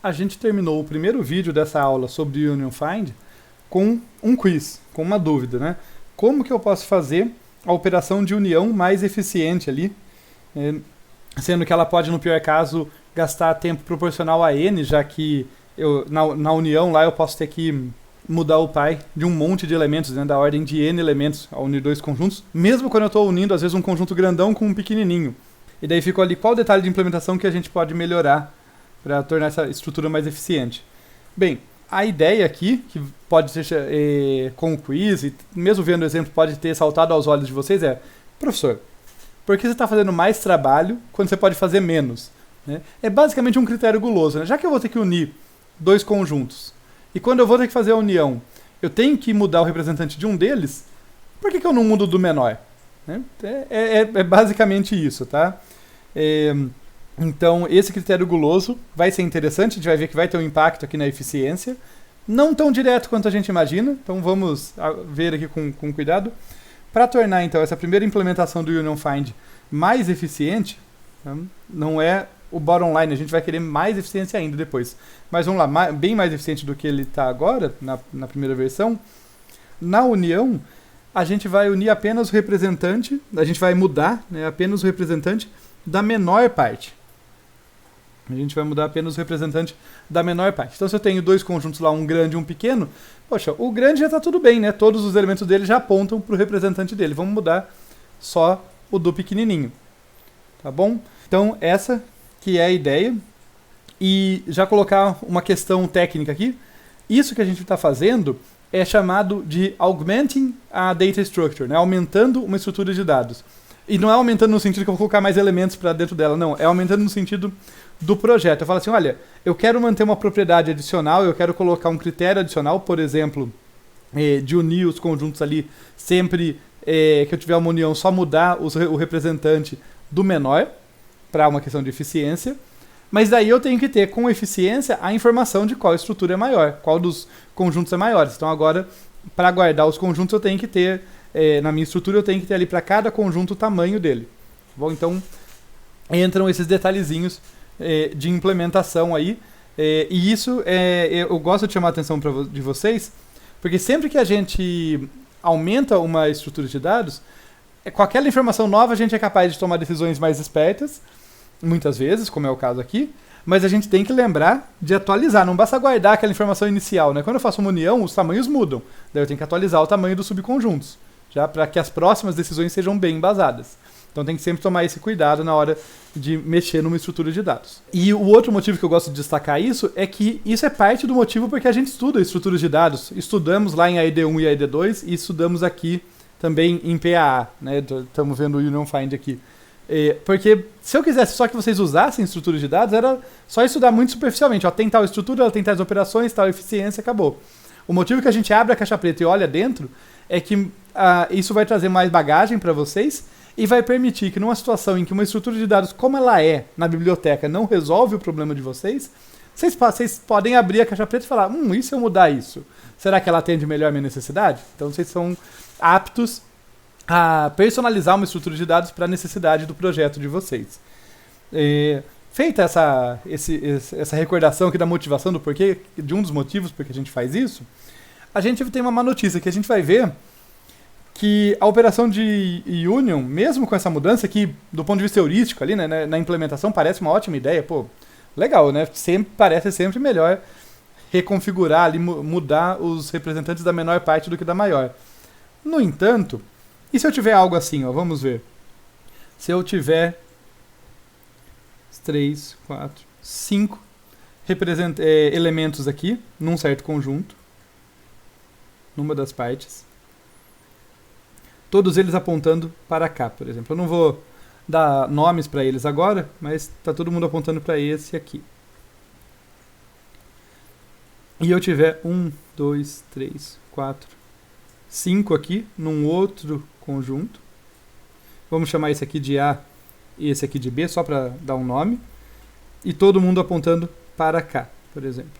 a gente terminou o primeiro vídeo dessa aula sobre Union Find com um quiz, com uma dúvida, né? Como que eu posso fazer a operação de união mais eficiente ali, sendo que ela pode, no pior caso, gastar tempo proporcional a n, já que na união lá eu posso ter que mudar o pai de um monte de elementos, né, da ordem de n elementos ao unir dois conjuntos, mesmo quando eu estou unindo, às vezes, um conjunto grandão com um pequenininho. E daí ficou ali qual o detalhe de implementação que a gente pode melhorar para tornar essa estrutura mais eficiente. Bem, a ideia aqui, que pode ser com o quiz, e mesmo vendo o exemplo pode ter saltado aos olhos de vocês, é: professor, por que você está fazendo mais trabalho quando você pode fazer menos? Né? É basicamente um critério guloso. Né? Já que eu vou ter que unir dois conjuntos, e quando eu vou ter que fazer a união, eu tenho que mudar o representante de um deles, por que eu não mudo do menor? Né? É basicamente isso, tá? Então, esse critério guloso vai ser interessante, a gente vai ver que vai ter um impacto aqui na eficiência, não tão direto quanto a gente imagina, então vamos ver aqui com cuidado. Para tornar, então, essa primeira implementação do Union Find mais eficiente, não é o bottom line, a gente vai querer mais eficiência ainda depois. Mas vamos lá, bem mais eficiente do que ele está agora, na primeira versão. Na união, a gente vai unir apenas o representante, a gente vai mudar, né, apenas o representante da menor parte. A gente vai mudar apenas o representante da menor parte. Então, se eu tenho dois conjuntos lá, um grande e um pequeno, poxa, o grande já está tudo bem, né? Todos os elementos dele já apontam para o representante dele. Vamos mudar só o do pequenininho. Tá bom? Então, essa que é a ideia. E já colocar uma questão técnica aqui. Isso que a gente está fazendo é chamado de augmenting a data structure, né? Aumentando uma estrutura de dados. E não é aumentando no sentido que eu vou colocar mais elementos para dentro dela, não. É aumentando no sentido do projeto. Eu falo assim, olha, eu quero manter uma propriedade adicional, eu quero colocar um critério adicional, por exemplo, de unir os conjuntos ali, sempre que eu tiver uma união, só mudar o representante do menor, para uma questão de eficiência. Mas daí eu tenho que ter, com eficiência, a informação de qual estrutura é maior, qual dos conjuntos é maior. Então agora, para guardar os conjuntos, eu tenho que ter, na minha estrutura, eu tenho que ter ali para cada conjunto o tamanho dele. Bom, então, entram esses detalhezinhos de implementação aí. E isso, eu gosto de chamar a atenção de vocês, porque sempre que a gente aumenta uma estrutura de dados, com aquela informação nova a gente é capaz de tomar decisões mais espertas, muitas vezes, como é o caso aqui, mas a gente tem que lembrar de atualizar, não basta guardar aquela informação inicial, né? Quando eu faço uma união, os tamanhos mudam, daí eu tenho que atualizar o tamanho dos subconjuntos, já para que as próximas decisões sejam bem embasadas. Então tem que sempre tomar esse cuidado na hora de mexer numa estrutura de dados. E o outro motivo que eu gosto de destacar isso é que isso é parte do motivo porque a gente estuda estruturas de dados. Estudamos lá em AED1 e AED2 e estudamos aqui também em PAA, né? Estamos vendo o Union Find aqui. Porque se eu quisesse só que vocês usassem estruturas de dados, era só estudar muito superficialmente. Ó, tem tal estrutura, ela tem tais operações, tal eficiência, acabou. O motivo que a gente abre a caixa preta e olha dentro é que isso vai trazer mais bagagem para vocês e vai permitir que numa situação em que uma estrutura de dados como ela é na biblioteca não resolve o problema de vocês podem abrir a caixa preta e falar, e se eu mudar isso? Será que ela atende melhor a minha necessidade? Então vocês são aptos a personalizar uma estrutura de dados para a necessidade do projeto de vocês. Feita essa recordação aqui da motivação do porquê, de um dos motivos por que a gente faz isso, a gente tem uma má notícia, que a gente vai ver que a operação de union, mesmo com essa mudança, que do ponto de vista heurístico ali, né, na implementação parece uma ótima ideia, legal, né? Parece sempre melhor reconfigurar ali, mudar os representantes da menor parte do que da maior. No entanto, e se eu tiver algo assim, ó, vamos ver. Se eu tiver 3, 4, 5 elementos aqui, num certo conjunto, numa das partes, todos eles apontando para cá, por exemplo. Eu não vou dar nomes para eles agora, mas está todo mundo apontando para esse aqui. E eu tiver 1, 2, 3, 4, 5 aqui, num outro conjunto. Vamos chamar esse aqui de A e esse aqui de B, só para dar um nome. E todo mundo apontando para cá, por exemplo.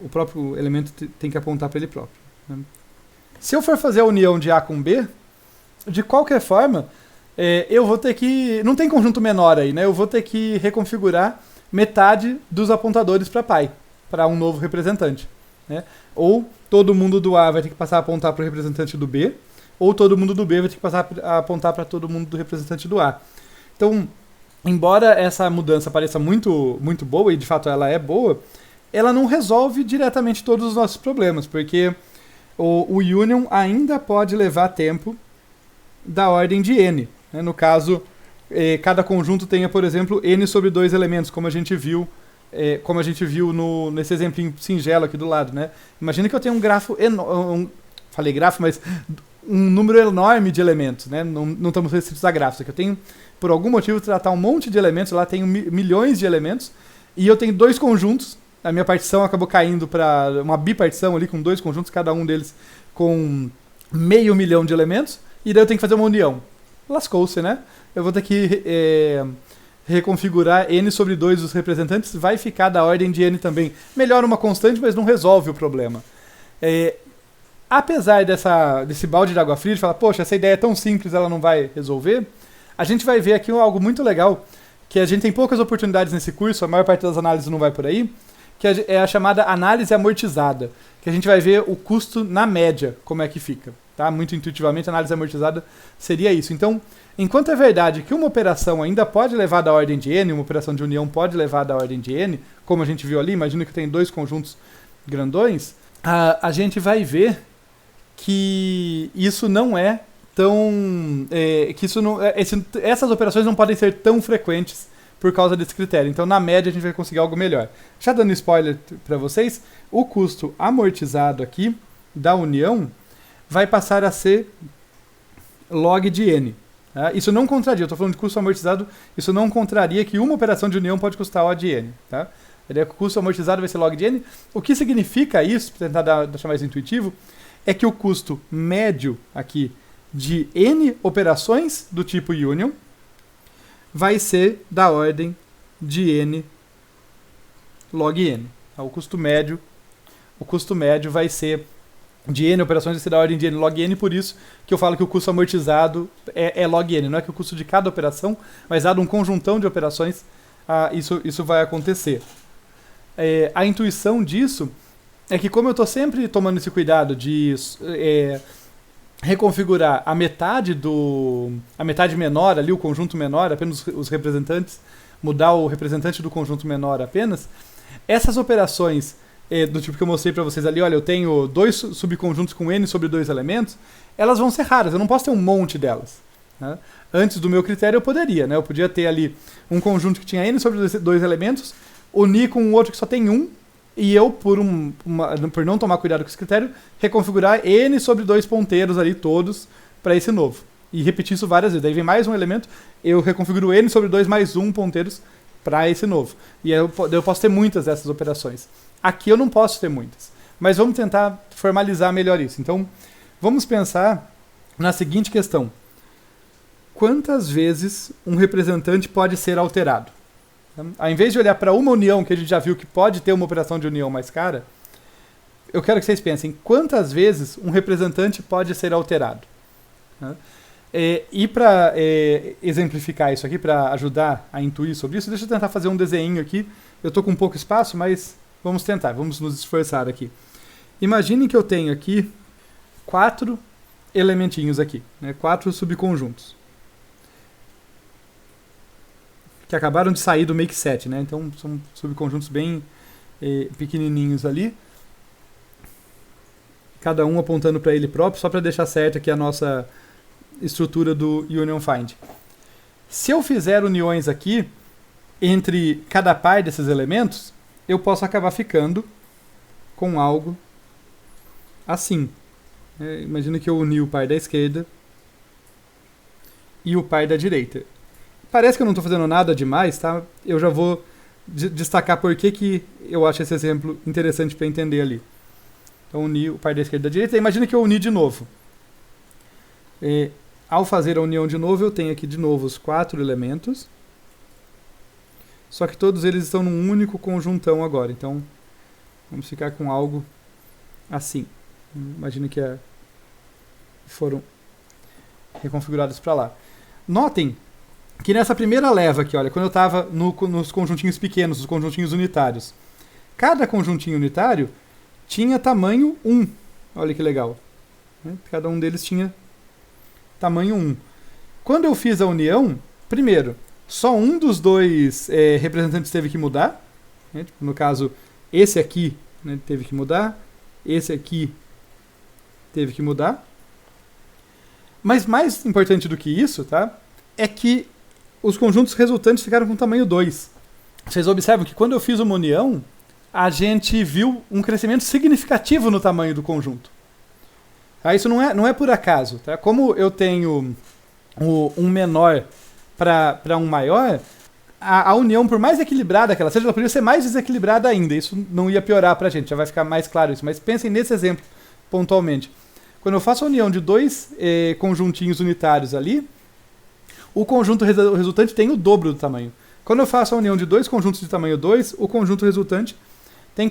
O próprio elemento tem que apontar para ele próprio, né? Se eu for fazer a união de A com B, de qualquer forma, eu vou ter que... Não tem conjunto menor aí, né? Eu vou ter que reconfigurar metade dos apontadores para pai. para um novo representante, né? Ou todo mundo do A vai ter que passar a apontar para o representante do B, ou todo mundo do B vai ter que passar a apontar para todo mundo do representante do A. Então, embora essa mudança pareça muito, muito boa, e de fato ela é boa, ela não resolve diretamente todos os nossos problemas, porque o union ainda pode levar tempo da ordem de n, né? No caso, cada conjunto tenha, por exemplo, n sobre 2 elementos, como a gente viu, nesse exemplinho singelo aqui do lado, né? Imagina que eu tenho um grafo enorme, falei grafo, mas um número enorme de elementos, né? Não estamos restritos a grafos, aqui eu tenho, por algum motivo, tratar um monte de elementos, lá tenho milhões de elementos, e eu tenho 2 conjuntos. A minha partição acabou caindo para uma bipartição ali com 2 conjuntos, cada um deles com 500 mil de elementos, e daí eu tenho que fazer uma união. Lascou-se, né? Eu vou ter que reconfigurar n sobre 2 dos representantes, vai ficar da ordem de n também. Melhora uma constante, mas não resolve o problema. Apesar desse balde de água fria, de falar, poxa, essa ideia é tão simples, ela não vai resolver, a gente vai ver aqui algo muito legal, que a gente tem poucas oportunidades nesse curso, a maior parte das análises não vai por aí, que é a chamada análise amortizada, que a gente vai ver o custo na média, como é que fica. Tá? Muito intuitivamente, a análise amortizada seria isso. Então, enquanto é verdade que uma operação ainda pode levar da ordem de n, uma operação de união pode levar da ordem de n, como a gente viu ali, imagina que tem 2 conjuntos grandões, a gente vai ver que isso não é tão... essas operações não podem ser tão frequentes por causa desse critério. Então, na média, a gente vai conseguir algo melhor. Já dando spoiler para vocês, o custo amortizado aqui da união vai passar a ser log de n. Tá? Isso não contraria, eu estou falando de custo amortizado, isso não contraria que uma operação de união pode custar O de n. Tá? A ideia é que o custo amortizado vai ser log de n. O que significa isso, para tentar deixar mais intuitivo, é que o custo médio aqui de n operações do tipo union vai ser da ordem de n log n. O custo médio vai ser de n operações, vai ser da ordem de n log n, por isso que eu falo que o custo amortizado é log n. Não é que o custo de cada operação, mas dado um conjuntão de operações, isso vai acontecer. A intuição disso é que, como eu estou sempre tomando esse cuidado de reconfigurar a metade menor ali, o conjunto menor, apenas os representantes, mudar o representante do conjunto menor apenas, essas operações do tipo que eu mostrei para vocês ali, olha, eu tenho 2 subconjuntos com n sobre 2 elementos, elas vão ser raras, eu não posso ter um monte delas. Né? Antes do meu critério eu poderia, né? Eu podia ter ali um conjunto que tinha n sobre 2 elementos, unir com um outro que só tem 1, e eu, por não tomar cuidado com esse critério, reconfigurar n sobre 2 ponteiros ali todos para esse novo. E repetir isso várias vezes. Daí vem mais um elemento, eu reconfiguro n sobre 2 mais 1 ponteiros para esse novo. E aí eu posso ter muitas dessas operações. Aqui eu não posso ter muitas. Mas vamos tentar formalizar melhor isso. Então, vamos pensar na seguinte questão. Quantas vezes um representante pode ser alterado? Ao invés de olhar para uma união, que a gente já viu que pode ter uma operação de união mais cara, eu quero que vocês pensem quantas vezes um representante pode ser alterado. E para exemplificar isso aqui, para ajudar a intuir sobre isso, deixa eu tentar fazer um desenho aqui. Eu estou com pouco espaço, mas vamos tentar, vamos nos esforçar aqui. Imaginem que eu tenho aqui 4 elementinhos aqui, né, 4 subconjuntos. Que acabaram de sair do make set, né? Então são subconjuntos bem pequenininhos ali. Cada um apontando para ele próprio, só para deixar certo aqui a nossa estrutura do Union Find. Se eu fizer uniões aqui entre cada par desses elementos, eu posso acabar ficando com algo assim. Imagina que eu uni o par da esquerda e o par da direita. Parece que eu não estou fazendo nada demais, tá? Eu já vou destacar por que eu acho esse exemplo interessante para entender ali. Então, uni o par da esquerda e da direita. Imagina que eu uni de novo. Ao fazer a união de novo, eu tenho aqui de novo os 4 elementos. Só que todos eles estão num único conjuntão agora. Então, vamos ficar com algo assim. Imagina que foram reconfigurados para lá. Notem que nessa primeira leva aqui, olha, quando eu estava nos conjuntinhos pequenos, os conjuntinhos unitários, cada conjuntinho unitário tinha tamanho 1. Olha que legal. Cada um deles tinha tamanho 1. Quando eu fiz a união, primeiro, só um dos dois representantes teve que mudar. No caso, esse aqui, né, teve que mudar. Esse aqui teve que mudar. Mas mais importante do que isso, tá, é que os conjuntos resultantes ficaram com tamanho 2. Vocês observam que quando eu fiz uma união, a gente viu um crescimento significativo no tamanho do conjunto. Tá? Isso não é por acaso. Tá? Como eu tenho um menor para um maior, a união, por mais equilibrada que ela seja, ela poderia ser mais desequilibrada ainda. Isso não ia piorar para a gente, já vai ficar mais claro isso. Mas pensem nesse exemplo pontualmente. Quando eu faço a união de dois conjuntinhos unitários ali, o conjunto resultante tem o dobro do tamanho. Quando eu faço a união de dois conjuntos de tamanho 2, o conjunto resultante tem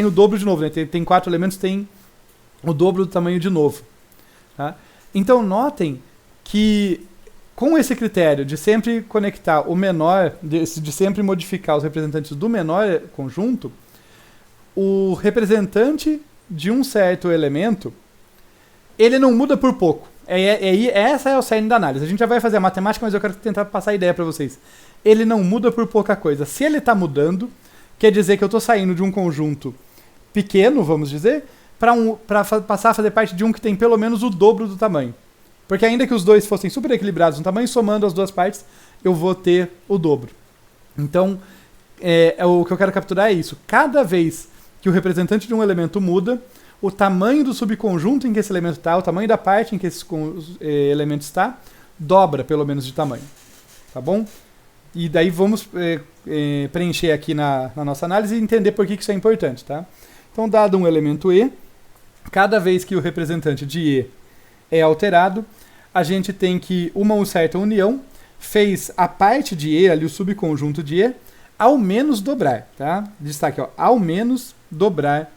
o dobro de novo. Né? Tem 4 elementos, tem o dobro do tamanho de novo. Tá? Então notem que com esse critério de sempre conectar o menor, de sempre modificar os representantes do menor conjunto, o representante de um certo elemento, ele não muda por pouco. Essa é o cerne da análise. A gente já vai fazer a matemática, mas eu quero tentar passar a ideia para vocês. Ele não muda por pouca coisa. Se ele está mudando, quer dizer que eu estou saindo de um conjunto pequeno, vamos dizer, para passar a fazer parte de um que tem pelo menos o dobro do tamanho. Porque ainda que os dois fossem super equilibrados no tamanho, somando as duas partes, eu vou ter o dobro. Então, o que eu quero capturar é isso. Cada vez que o representante de um elemento muda, o tamanho do subconjunto em que esse elemento está, o tamanho da parte em que esse elemento está, dobra pelo menos de tamanho. Tá bom? E daí vamos preencher aqui na nossa análise e entender por que isso é importante. Tá? Então, dado um elemento E, cada vez que o representante de E é alterado, a gente tem que uma certa união fez a parte de E, ali o subconjunto de E, ao menos dobrar. Tá? Destaque, ó, ao menos dobrar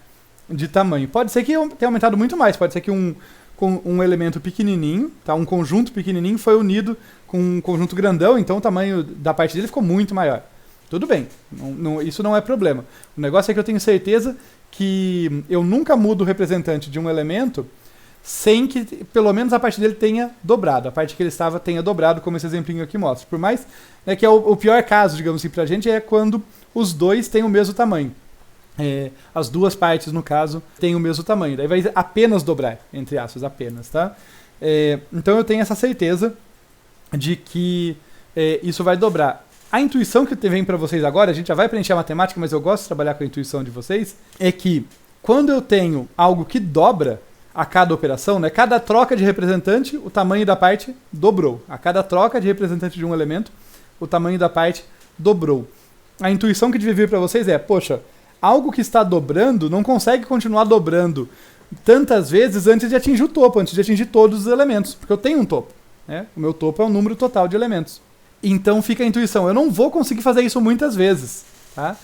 de tamanho. Pode ser que tenha aumentado muito mais, pode ser que um elemento pequenininho, tá? Um conjunto pequenininho foi unido com um conjunto grandão, então o tamanho da parte dele ficou muito maior. Tudo bem, isso não é problema. O negócio é que eu tenho certeza que eu nunca mudo o representante de um elemento sem que pelo menos a parte dele tenha dobrado, a parte que ele estava tenha dobrado, como esse exemplinho aqui mostra. Por mais, né, que é o pior caso, digamos assim, pra gente, é quando os dois têm o mesmo tamanho. As duas partes, no caso, têm o mesmo tamanho. Daí vai apenas dobrar, entre aspas, apenas, tá? Então eu tenho essa certeza de que isso vai dobrar. A intuição que vem para vocês agora, a gente já vai preencher a matemática, mas eu gosto de trabalhar com a intuição de vocês, é que quando eu tenho algo que dobra a cada operação, né, cada troca de representante, o tamanho da parte dobrou. A cada troca de representante de um elemento, o tamanho da parte dobrou. A intuição que devia vir para vocês é, poxa, algo que está dobrando não consegue continuar dobrando tantas vezes antes de atingir o topo, antes de atingir todos os elementos, porque eu tenho um topo. Né? O meu topo é o número total de elementos. Então fica a intuição, eu não vou conseguir fazer isso muitas vezes. Tá?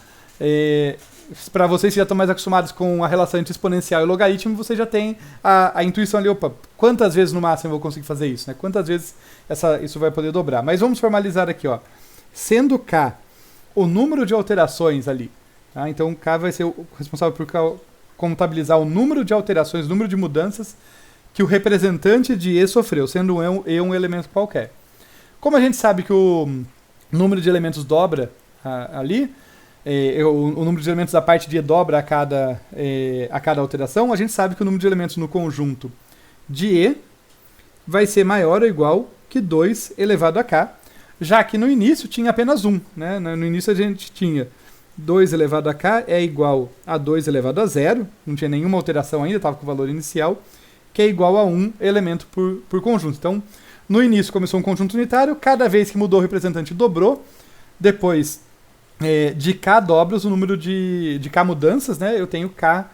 Para vocês que já estão mais acostumados com a relação entre exponencial e logaritmo, você já tem a intuição ali, opa, quantas vezes no máximo eu vou conseguir fazer isso? Né? Quantas vezes isso vai poder dobrar? Mas vamos formalizar aqui, ó. Sendo K o número de alterações ali, tá? Então K vai ser o responsável por contabilizar o número de alterações, o número de mudanças que o representante de E sofreu, sendo E um elemento qualquer. Como a gente sabe que o número de elementos dobra ali, o número de elementos da parte de E dobra a cada alteração, a gente sabe que o número de elementos no conjunto de E vai ser maior ou igual que 2 elevado a K, já que no início tinha apenas 1. Né? No início a gente tinha 2 elevado a K é igual a 2 elevado a 0, não tinha nenhuma alteração ainda, estava com o valor inicial, que é igual a 1 elemento por conjunto. Então, no início começou um conjunto unitário, cada vez que mudou o representante dobrou, depois de K dobras, o número de K mudanças, né? Eu tenho K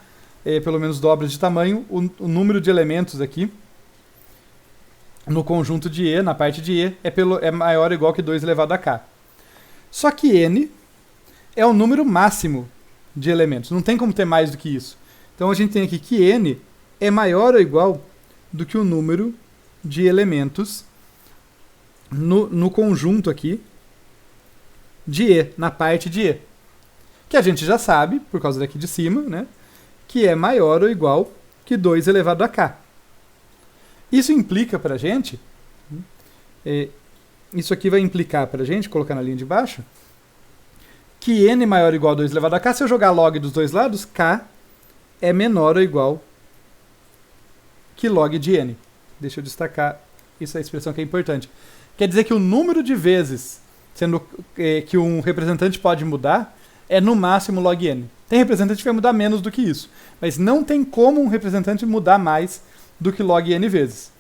pelo menos dobras de tamanho, o número de elementos aqui no conjunto de E, na parte de E, é maior ou igual que 2 elevado a K. Só que N é o número máximo de elementos, não tem como ter mais do que isso. Então a gente tem aqui que N é maior ou igual do que o número de elementos no conjunto aqui de E, na parte de E. que a gente já sabe, por causa daqui de cima, né, que é maior ou igual que 2 elevado a k. Isso implica para a gente, isso aqui vai implicar para a gente, colocar na linha de baixo, que n maior ou igual a 2 elevado a k, se eu jogar log dos dois lados, k é menor ou igual que log de n. Deixa eu destacar essa expressão que é importante. Quer dizer que o número de vezes que um representante pode mudar é no máximo log n. Tem representante que vai mudar menos do que isso, mas não tem como um representante mudar mais do que log n vezes.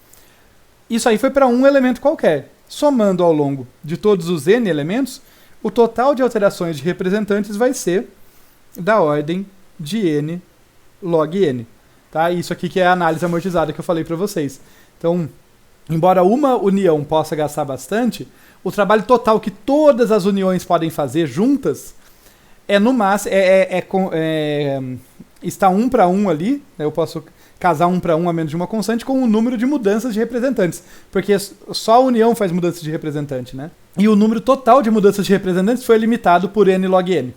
Isso aí foi para um elemento qualquer. Somando ao longo de todos os n elementos, o total de alterações de representantes vai ser da ordem de n log n. Tá? Isso aqui que é a análise amortizada que eu falei para vocês. Então, embora uma união possa gastar bastante, o trabalho total que todas as uniões podem fazer juntas é no máximo está 1 para 1 ali, né? Eu posso casar 1 para 1 a menos de uma constante com o número de mudanças de representantes, porque só a união faz mudanças de representante, né? E o número total de mudanças de representantes foi limitado por n log n.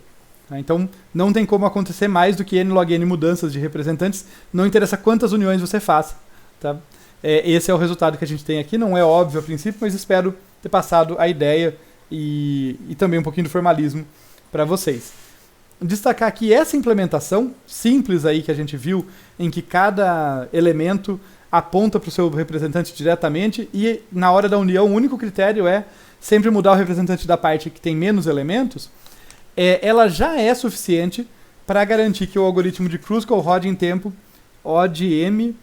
Então, não tem como acontecer mais do que n log n mudanças de representantes, não interessa quantas uniões você faça. Tá? Esse é o resultado que a gente tem aqui, não é óbvio a princípio, mas espero ter passado a ideia e também um pouquinho do formalismo para vocês. Destacar aqui essa implementação simples aí que a gente viu, em que cada elemento aponta para o seu representante diretamente e na hora da união o único critério é sempre mudar o representante da parte que tem menos elementos. Ela já é suficiente para garantir que o algoritmo de Kruskal rode em tempo O de m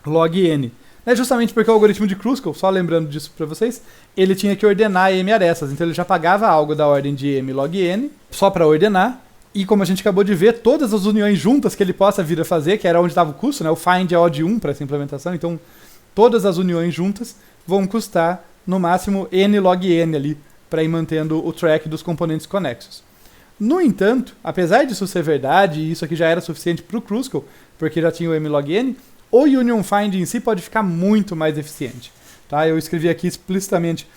log n. Justamente porque o algoritmo de Kruskal, só lembrando disso para vocês, ele tinha que ordenar m arestas, então ele já pagava algo da ordem de m log n, só para ordenar, e como a gente acabou de ver, todas as uniões juntas que ele possa vir a fazer, que era onde estava o custo, né? O find é O de 1 para essa implementação, então todas as uniões juntas vão custar no máximo n log n ali, para ir mantendo o track dos componentes conexos. No entanto, apesar disso ser verdade, e isso aqui já era suficiente para o Kruskal, porque já tinha o m log n, o Union Find em si pode ficar muito mais eficiente. Tá? Eu escrevi aqui explicitamente,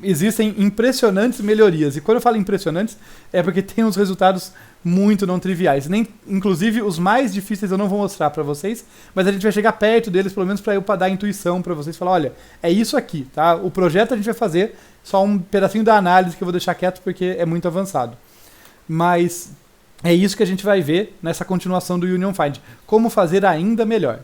existem impressionantes melhorias, e quando eu falo impressionantes, é porque tem uns resultados muito não triviais. Inclusive, os mais difíceis eu não vou mostrar para vocês, mas a gente vai chegar perto deles, pelo menos para eu dar intuição para vocês, falar, olha, é isso aqui, tá? O projeto a gente vai fazer, só um pedacinho da análise que eu vou deixar quieto porque é muito avançado. Mas é isso que a gente vai ver nessa continuação do Union Find, como fazer ainda melhor.